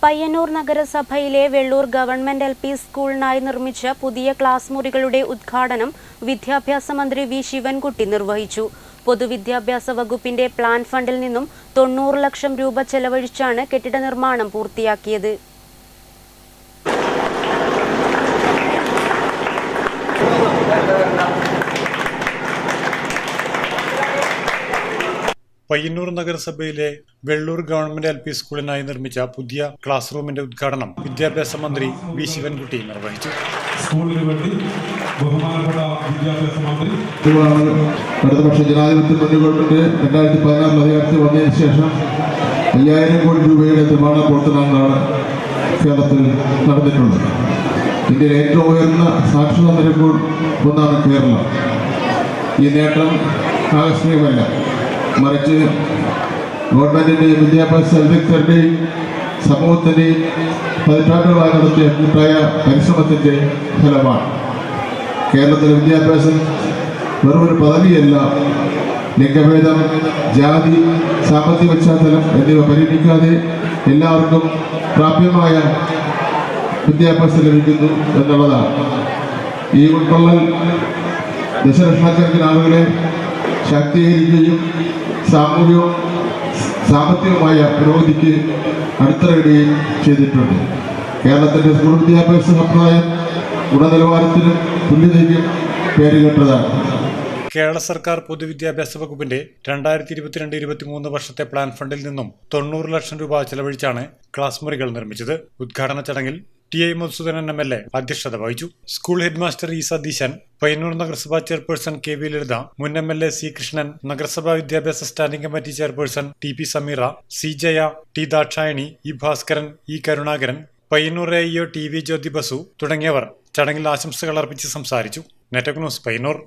പയ്യന്നൂർ നഗരസഭയിലെ Vellur government LP. സ്കൂളിനായി നിർമ്മിച്ച പുതിയ ക്ലാസ് മുറികളുടെ ഉദ്ഘാടനം വിദ്യാഭ്യാസ മന്ത്രി വി. ശിവൻകുട്ടി നിർവഹിച്ചു. പൊതുവിദ്യാഭ്യാസ വകുപ്പിന്റെ പ്ലാൻ ഫണ്ടിൽ നിന്നും 90 ലക്ഷം രൂപ ചെലവഴിച്ചാണ് കെട്ടിട നിർമ്മാണം പൂർത്തിയാക്കിയത്. പയ്യന്നൂർ നഗരസഭയിലെ വെള്ളൂർ ഗവൺമെന്റ് എൽ.പി. സ്കൂളിനായി നിർമ്മിച്ച പുതിയ ക്ലാസ് റൂമിന്റെ ഉദ്ഘാടനം വിദ്യാഭ്യാസ മന്ത്രി വി. ശിവൻകുട്ടി നിർവഹിച്ചു. സ്കൂളിന് വേണ്ടി ബഹുമാനപ്പെട്ട വിദ്യാഭ്യാസ മന്ത്രി ഇടതുപക്ഷ ജനാധിപത്യ ഗവൺമെന്റ് 2016 അധികാരത്തിൽ വന്നതിന് ശേഷം 5000 കോടി രൂപയുടെ നിർമ്മാണ പ്രവർത്തനങ്ങളാണ് കേരളത്തിൽ നടന്നിട്ടുള്ളത്. ഇന്ത്യയിലെ ഏറ്റവും ഉയർന്ന സാക്ഷരതാ നിരക്കുകൾ ഒന്നാണ് കേരളം. ഈ നേട്ടം ആകസ്മികമല്ല, മറിച്ച് ഗവൺമെന്റിന്റെയും വിദ്യാഭ്യാസ വിദഗ്ധരുടെയും സമൂഹത്തിന്റെയും പതിറ്റാണ്ടുകളായി നടത്തിയ കൂട്ടായ പരിശ്രമത്തിന്റെ ഫലമാണ്. കേരളത്തിലെ വിദ്യാഭ്യാസം വെറുമൊരു പദവിയല്ല. ലിംഗഭേദം, ജാതി, സാമ്പത്തിക പശ്ചാത്തലം എന്നിവ പരിഗണിക്കാതെ എല്ലാവർക്കും പ്രാപ്യമായ വിദ്യാഭ്യാസം ലഭിക്കുന്നു എന്നുള്ളതാണ്. ഈ ഉൾക്കൊള്ളൽ ദശലക്ഷക്കണക്കിന് ആളുകളെ ശാക്തീകരിക്കുകയും സാമ്പത്തികമായ പുരോഗതിക്ക് അടിത്തറയിടുകയും ചെയ്തിട്ടുണ്ട്. കേരളത്തിന്റെ സ്കൂൾ വിദ്യാഭ്യാസ സമ്പ്രദായം ഗുണനിലവാരത്തിനും തുല്യതയ്ക്കും പേരുകേട്ടതാണ്. കേരള സർക്കാർ പൊതുവിദ്യാഭ്യാസ വകുപ്പിന്റെ 2022-23 വർഷത്തെ പ്ലാൻ ഫണ്ടിൽ നിന്നും 90 ലക്ഷം രൂപ ചെലവഴിച്ചാണ് ക്ലാസ് മുറികൾ നിർമ്മിച്ചത്. ഉദ്ഘാടന ചടങ്ങിൽ ടി.ഐ. മധുസൂദനൻ എം.എൽ.എ. അധ്യക്ഷത വഹിച്ചു. School headmaster E. Satheesan, Payyanur നഗരസഭാ ചെയർപേഴ്സൺ കെ. വി. ലളിത, മുൻ എം.എൽ.എ. സി. കൃഷ്ണൻ, നഗരസഭാ വിദ്യാഭ്യാസ standing committee chairperson T. P. Sameera, C. Jaya, T. Dakshayani, E. Bhaskaran, E. Karunakaran, Payyanur AEO. T. V. Jyothi Basu തുടങ്ങിയവർ ചടങ്ങിൽ ആശംസകൾ അർപ്പിച്ച് സംസാരിച്ചു. Network news, Payyanur.